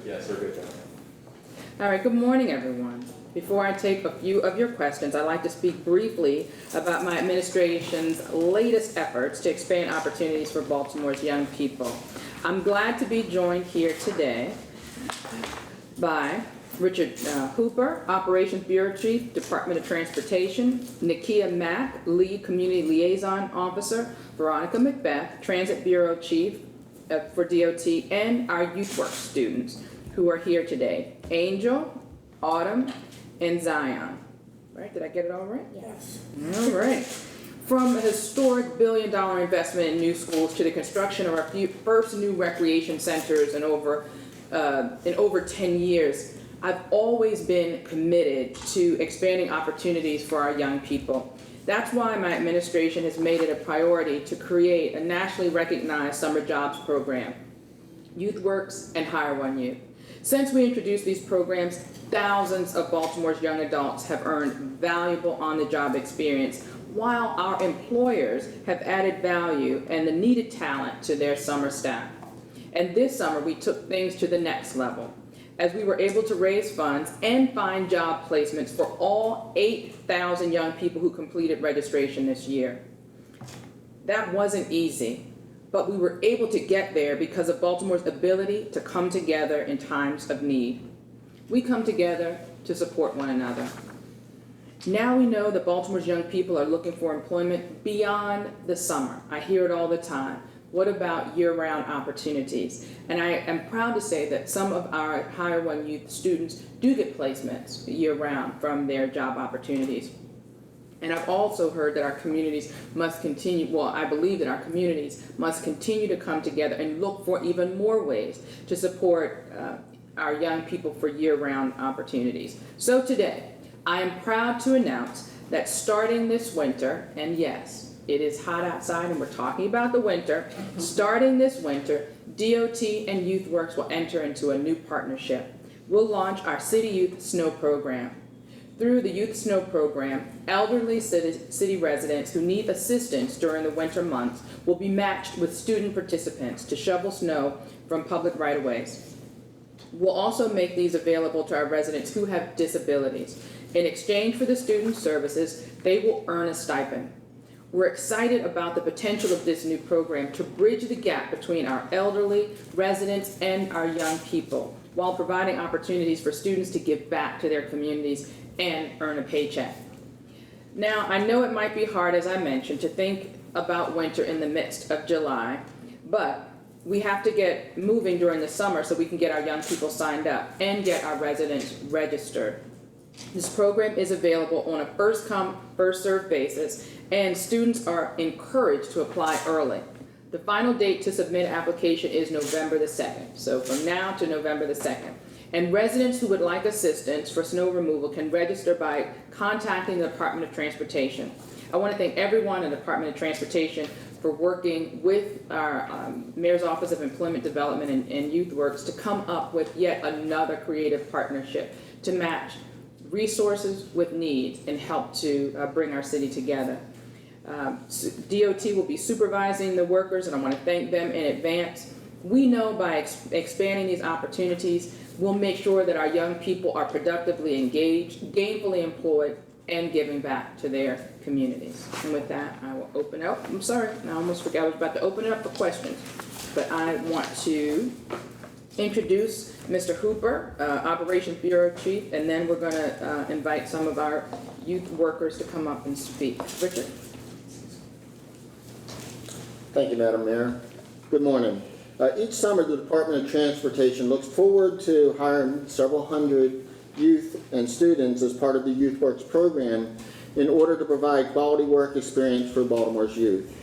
Yes, we're good. All right, good morning, everyone. Before I take a few of your questions, I'd like to speak briefly about my administration's latest efforts to expand opportunities for Baltimore's young people. I'm glad to be joined here today by Richard Hooper, Operations Bureau Chief, Department of Transportation, Nakia Mack, Lead Community Liaison Officer, Veronica Macbeth, Transit Bureau Chief for DOT, and our Youth Work students who are here today, Angel, Autumn, and Zion. Right, did I get it all right? Yes. All right. From a historic billion-dollar investment in new schools to the construction of our first new recreation centers in over 10 years, I've always been committed to expanding opportunities for our young people. That's why my administration has made it a priority to create a nationally recognized summer jobs program, YouthWorks and Hire One Youth. Since we introduced these programs, thousands of Baltimore's young adults have earned valuable on-the-job experience, while our employers have added value and the needed talent to their summer staff. And this summer, we took things to the next level, as we were able to raise funds and find job placements for all 8,000 young people who completed registration this year. That wasn't easy, but we were able to get there because of Baltimore's ability to come together in times of need. We come together to support one another. Now we know that Baltimore's young people are looking for employment beyond the summer. I hear it all the time. What about year-round opportunities? And I am proud to say that some of our Hire One Youth students do get placements year-round from their job opportunities. And I've also heard that our communities must continue, well, I believe that our communities must continue to come together and look for even more ways to support our young people for year-round opportunities. So today, I am proud to announce that starting this winter, and yes, it is hot outside and we're talking about the winter, starting this winter, DOT and YouthWorks will enter into a new partnership. We'll launch our City Youth Snow Program. Through the Youth Snow Program, elderly city residents who need assistance during the winter months will be matched with student participants to shovel snow from public right-of-ways. We'll also make these available to our residents who have disabilities. In exchange for the student services, they will earn a stipend. We're excited about the potential of this new program to bridge the gap between our elderly residents and our young people, while providing opportunities for students to give back to their communities and earn a paycheck. Now, I know it might be hard, as I mentioned, to think about winter in the midst of July, but we have to get moving during the summer so we can get our young people signed up and get our residents registered. This program is available on a first-come, first-served basis, and students are encouraged to apply early. The final date to submit an application is November the 2nd, so from now to November the 2nd. And residents who would like assistance for snow removal can register by contacting the Department of Transportation. I want to thank everyone in the Department of Transportation for working with our Mayor's Office of Employment Development and YouthWorks to come up with yet another creative partnership to match resources with needs and help to bring our city together. DOT will be supervising the workers, and I want to thank them in advance. We know by expanding these opportunities, we'll make sure that our young people are productively engaged, gainfully employed, and giving back to their communities. And with that, I will open up. I'm sorry, I almost forgot I was about to open it up for questions. But I want to introduce Mr. Hooper, Operations Bureau Chief, and then we're going to invite some of our youth workers to come up and speak. Richard. Thank you, Madam Mayor. Good morning. Each summer, the Department of Transportation looks forward to hiring several hundred youth and students as part of the YouthWorks program in order to provide quality work experience for Baltimore's youth.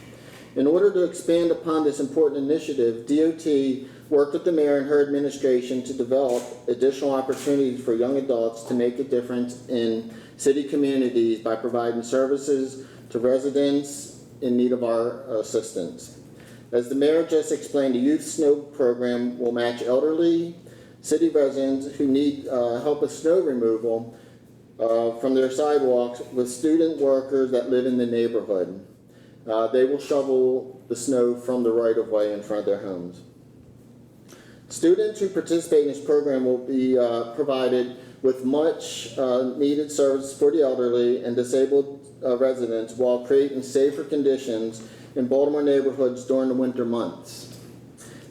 In order to expand upon this important initiative, DOT worked with the mayor and her administration to develop additional opportunities for young adults to make a difference in city communities by providing services to residents in need of our assistance. As the mayor just explained, the Youth Snow Program will match elderly city residents who need help with snow removal from their sidewalks with student workers that live in the neighborhood. They will shovel the snow from the right-of-way in front of their homes. Students who participate in this program will be provided with much needed service for the elderly and disabled residents while creating safer conditions in Baltimore neighborhoods during the winter months.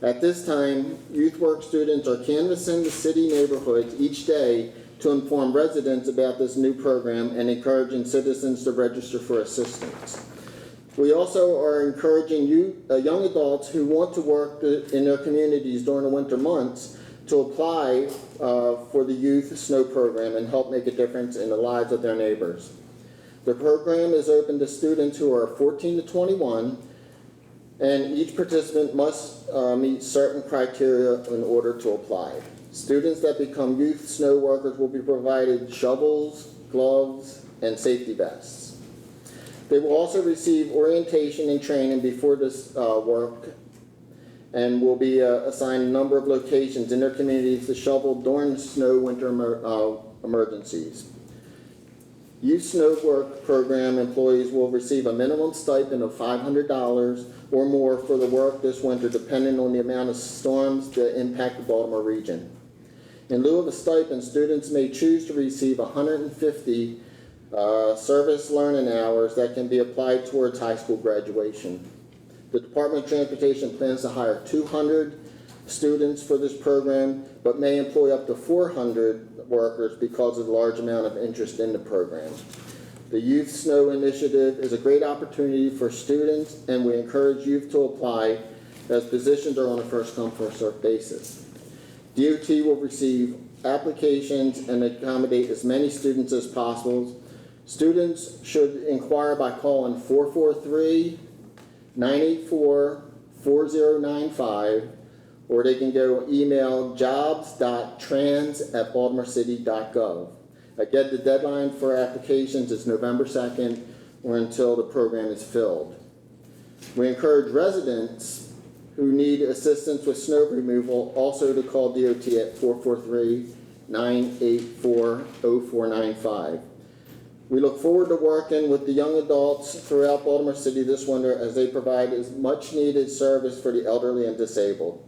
At this time, youth work students are canvassing the city neighborhoods each day to inform residents about this new program and encouraging citizens to register for assistance. We also are encouraging young adults who want to work in their communities during the winter months to apply for the Youth Snow Program and help make a difference in the lives of their neighbors. The program is open to students who are 14 to 21, and each participant must meet certain criteria in order to apply. Students that become youth snow workers will be provided shovels, gloves, and safety vests. They will also receive orientation and training before this work and will be assigned a number of locations in their communities to shovel during snow winter emergencies. Youth Snow Work Program employees will receive a minimum stipend of $500 or more for the work this winter, depending on the amount of storms that impact the Baltimore region. In lieu of a stipend, students may choose to receive 150 service learning hours that can be applied towards high school graduation. The Department of Transportation plans to hire 200 students for this program, but may employ up to 400 workers because of the large amount of interest in the program. The Youth Snow Initiative is a great opportunity for students, and we encourage youth to apply as positions are on a first-come, first-served basis. DOT will receive applications and accommodate as many students as possible. Students should inquire by calling 443-984-4095, or they can go email jobs.trans@baltimorecity.gov. Again, the deadline for applications is November 2nd or until the program is filled. We encourage residents who need assistance with snow removal also to call DOT at 443-984-0495. We look forward to working with the young adults throughout Baltimore City this winter as they provide as much needed service for the elderly and disabled.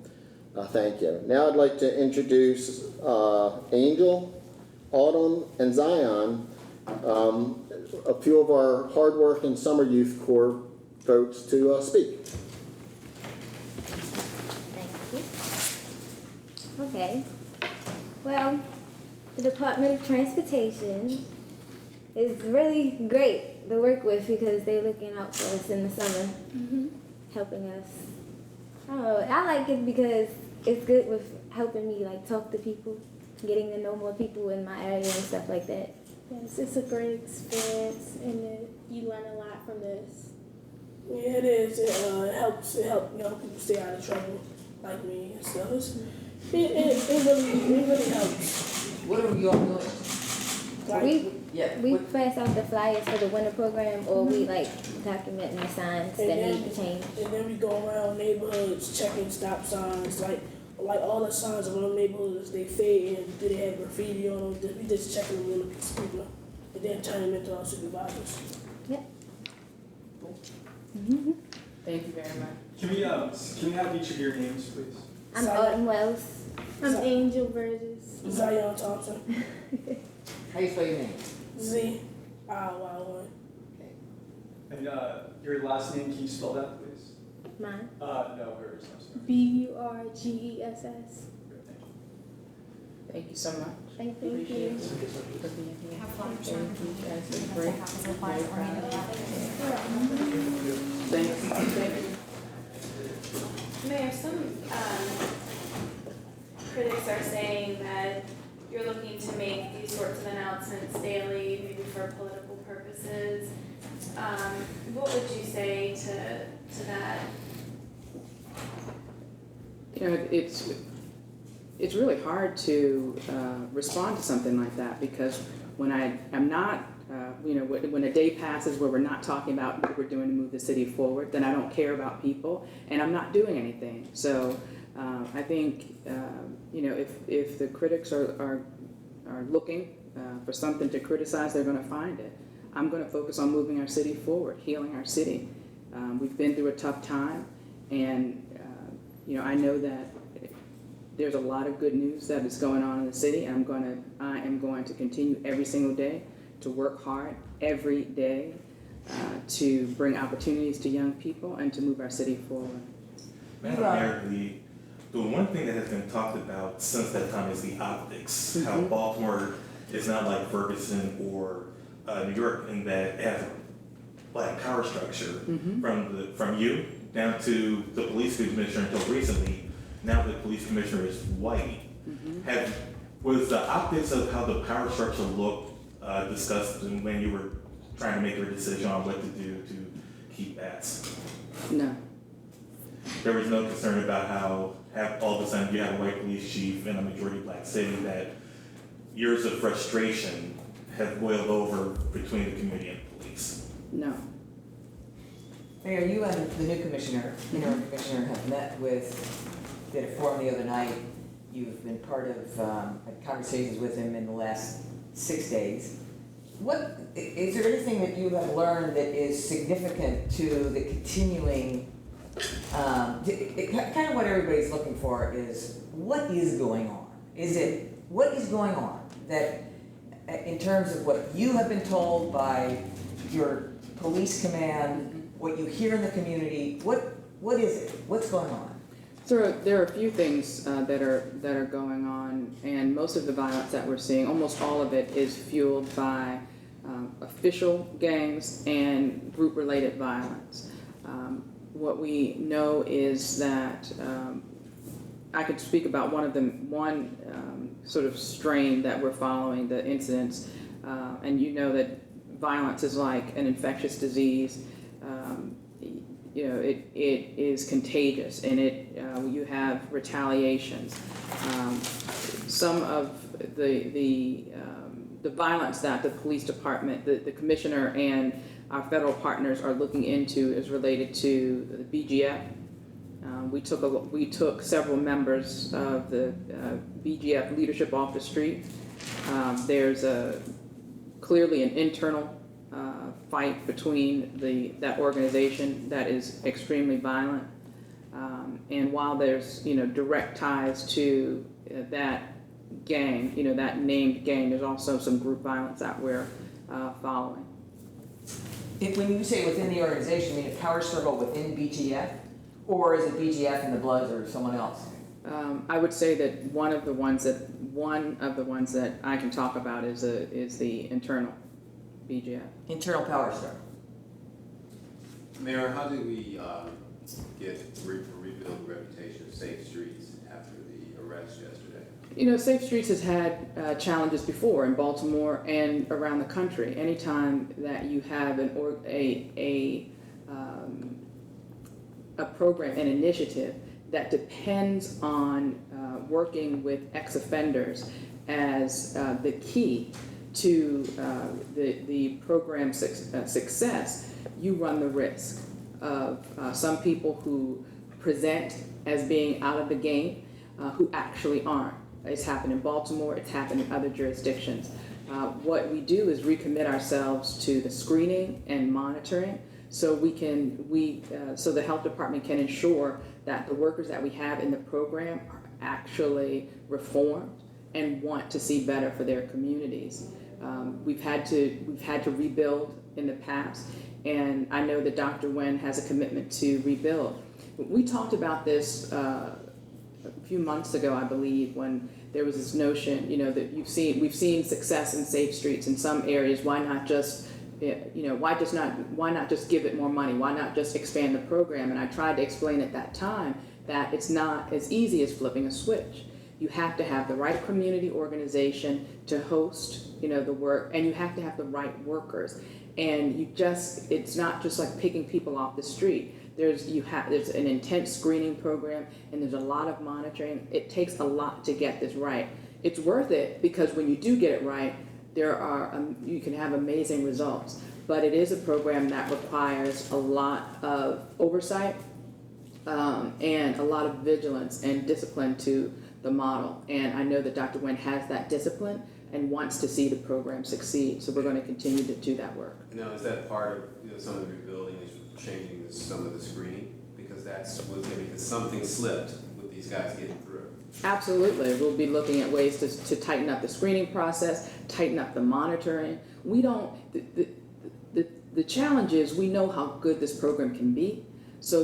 Thank you. Now I'd like to introduce Angel, Autumn, and Zion, a few of our hard-working Summer Youth Corps folks to speak. Thank you. Okay. Well, the Department of Transportation is really great to work with because they're looking out for us in the summer, helping us. I like it because it's good with helping me like talk to people, getting to know more people in my area and stuff like that. Yes, it's a great experience, and you learn a lot from this. Yeah, it is. It helps young people stay out of trouble, like me and stuff. It really helps. What are you all doing? We pass out the flyers for the winter program, or we like documenting the signs that need to change. And then we go around neighborhoods checking stop signs, like all the signs around neighborhoods, they fade and do they have graffiti on them? We just checking them on a piece of paper and then turn them into our supervisors. Yep. Thank you very much. Can we have each of your names, please? I'm Autumn Wells. I'm Angel Burgess. Zion Thompson. How you spell your name? Z-I-Y-1. And your last name, can you spell that, please? Mine. No, hers, I'm sorry. B-U-R-G-E-S-S. Good, thank you. Thank you so much. Thank Appreciate you. it. Have fun. Thank you guys. It's Have great. copies of the flyers oriented about it. Thanks. Mayor, some critics are saying that you're looking to make these sorts of announcements daily, maybe for political purposes. What would you say to that? You know, it's really hard to respond to something like that because when I'm not, when a day passes where we're not talking about what we're doing to move the city forward, then I don't care about people and I'm not doing anything. So I think, if the critics are looking for something to criticize, they're going to find it. I'm going to focus on moving our city forward, healing our city. We've been through a tough time, and I know that there's a lot of good news that is going on in the city. I am going to continue every single day to work hard every day to bring opportunities to young people and to move our city forward. Madam Mayor, the one thing that has been talked about since that time is the optics. How Baltimore is not like Ferguson or New York in that it has a black power structure from you down to the police commissioner until recently. Now the police commissioner is white. Was the optics of how the power structure looked discussed when you were trying to make your decision on what to do to keep bats? No. There was no concern about how all of a sudden you have a white police chief in a majority black city, that years of frustration have boiled over between the community and police? No. Mayor, you and the new commissioner, interim commissioner, have met with, did a forum the other night. You've been part of conversations with him in the last 6 days. What, is there anything that you have learned that is significant to the continuing, kind of what everybody's looking for is, what is going on? What is going on that, in terms of what you have been told by your police command, what you hear in the community, what is it? What's going on? So there are a few things that are going on, and most of the violence that we're seeing, almost all of it, is fueled by official gangs and group-related violence. What we know is that I could speak about one sort of strain that we're following, the incidents, and you know that violence is like an infectious disease. It is contagious, and you have retaliations. Some of the violence that the police department, the commissioner, and our federal partners are looking into is related to the BGF. We took several members of the BGF leadership off the street. There's clearly an internal fight between that organization that is extremely violent, and while there's direct ties to that gang, that named gang, there's also some group violence that we're following. When you say within the organization, you mean a power struggle within BGF, or is it BGF and the Bloods or someone else? I would say that one of the ones that I can talk about is the internal BGF. Internal power struggle. Mayor, how do we rebuild the reputation of Safe Streets after the arrest yesterday? Safe Streets has had challenges before in Baltimore and around the country. Anytime that you have a program, an initiative that depends on working with ex-offenders as the key to the program's success, you run the risk of some people who present as being out of the game who actually aren't. It's happened in Baltimore, it's happened in other jurisdictions. What we do is recommit ourselves to the screening and monitoring so so the health department can ensure that the workers that we have in the program are actually reformed and want to see better for their communities. We've had to rebuild in the past, and I know that Dr. Nguyen has a commitment to rebuild. We talked about this a few months ago, I believe, when there was this notion, that we've seen success in Safe Streets in some areas. Why not just why not just give it more money? Why not just expand the program? And I tried to explain at that time that it's not as easy as flipping a switch. You have to have the right community organization to host, the work, and you have to have the right workers. And it's not just like picking people off the street. There's an intense screening program, and there's a lot of monitoring. It takes a lot to get this right. It's worth it because when you do get it right, you can have amazing results. But it is a program that requires a lot of oversight and a lot of vigilance and discipline to the model. And I know that Dr. Nguyen has that discipline and wants to see the program succeed. So we're going to continue to do that work. Now, is that part of some of the rebuilding is changing some of the screening? Because because something slipped with these guys getting through. Absolutely, we'll be looking at ways to tighten up the screening process, tighten up the monitoring. We don't, the challenge is we know how good this program can be. So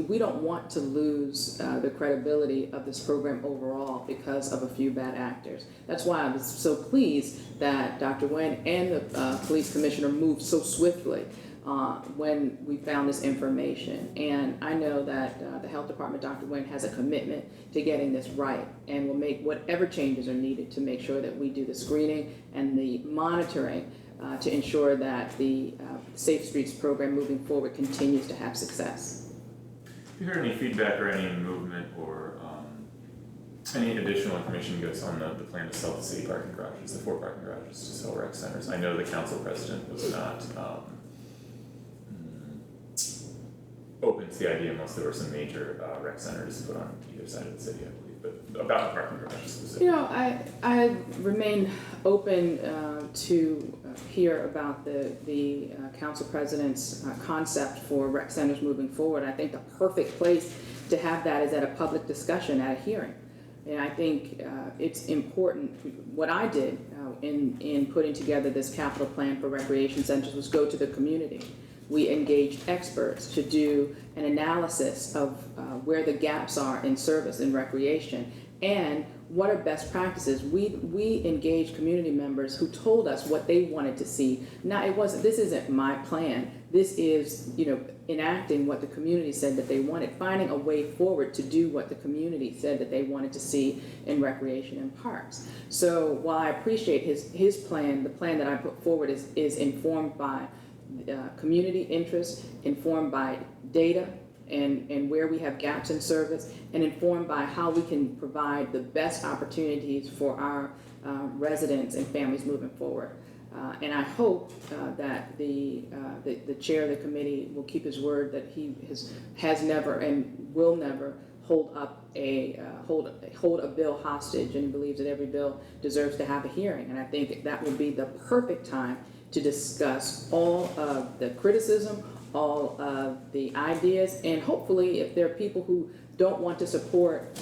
we don't want to lose the credibility of this program overall because of a few bad actors. That's why I was so pleased that Dr. Nguyen and the police commissioner moved so swiftly when we found this information. And I know that the health department, Dr. Nguyen, has a commitment to getting this right and will make whatever changes are needed to make sure that we do the screening and the monitoring to ensure that the Safe Streets program moving forward continues to have success. Have you heard any feedback or any movement or any additional information you guys on the plan to sell the city parking garages, the 4 parking garages to sell rec centers? I know the council president was not open to the idea unless there were some major rec centers put on either side of the city, I believe, but about the parking garages specifically. You know, I remain open to hear about the council president's concept for rec centers moving forward. I think the perfect place to have that is at a public discussion at a hearing. And I think it's important. What I did in putting together this capital plan for recreation centers was go to the community. We engaged experts to do an analysis of where the gaps are in service and recreation and what are best practices. We engaged community members who told us what they wanted to see. Now this isn't my plan. This is, enacting what the community said that they wanted, finding a way forward to do what the community said that they wanted to see in recreation and parks. So while I appreciate his plan, the plan that I put forward is informed by community interest, informed by data and where we have gaps in service, and informed by how we can provide the best opportunities for our residents and families moving forward. And I hope that the chair of the committee will keep his word that he has never and will never hold a bill hostage, and he believes that every bill deserves to have a hearing. And I think that will be the perfect time to discuss all of the criticism, all of the ideas, and hopefully if there are people who don't want to support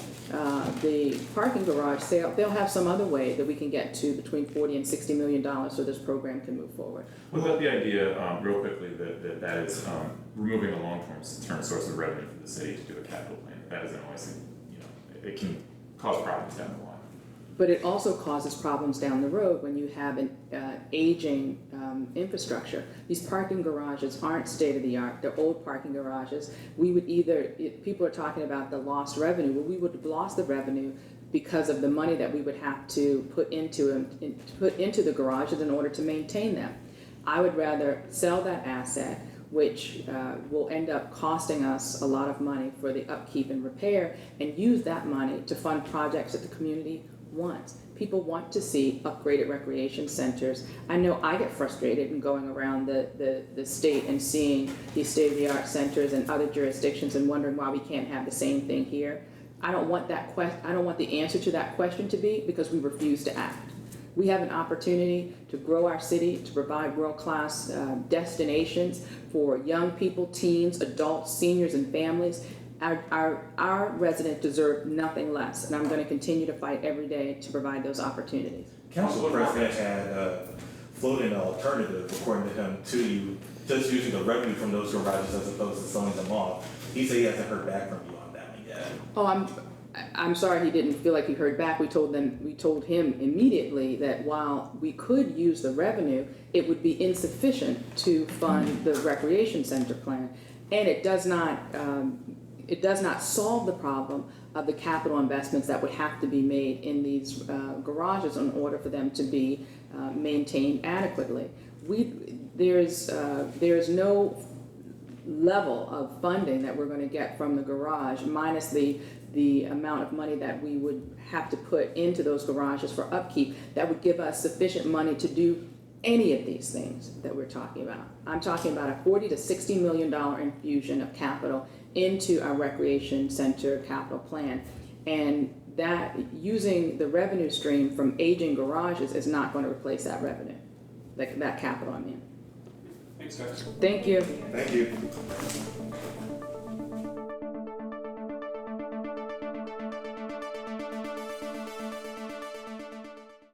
the parking garage sale, they'll have some other way that we can get to between $40 and $60 million so this program can move forward. What about the idea, real quickly, that is removing a long-term source of revenue for the city to do a capital plan? That isn't always, it can cause problems down the line. But it also causes problems down the road when you have an aging infrastructure. These parking garages aren't state-of-the-art. They're old parking garages. We would people are talking about the lost revenue. Well, we would have lost the revenue because of the money that we would have to put into the garages in order to maintain them. I would rather sell that asset, which will end up costing us a lot of money for the upkeep and repair, and use that money to fund projects that the community wants. People want to see upgraded recreation centers. I know I get frustrated in going around the state and seeing these state-of-the-art centers in other jurisdictions and wondering why we can't have the same thing here. I don't want I don't want the answer to that question to be because we refuse to act. We have an opportunity to grow our city, to provide world-class destinations for young people, teens, adults, seniors, and families. Our residents deserve nothing less, and I'm going to continue to fight every day to provide those opportunities. Council President had floated an alternative, according to him, to you just using the revenue from those garages as opposed to selling them off. He said he hasn't heard back from you on that one yet. Oh, I'm sorry he didn't feel like he heard back. We told him immediately that while we could use the revenue, it would be insufficient to fund the recreation center plan, and it does not solve the problem of the capital investments that would have to be made in these garages in order for them to be maintained adequately. There's no level of funding that we're going to get from the garage minus the amount of money that we would have to put into those garages for upkeep that would give us sufficient money to do any of these things that we're talking about. I'm talking about a $40 to $60 million infusion of capital into our recreation center capital plan, and that using the revenue stream from aging garages is not going to replace that revenue, that capital. I mean. Thanks, guys. Thank you. Thank you.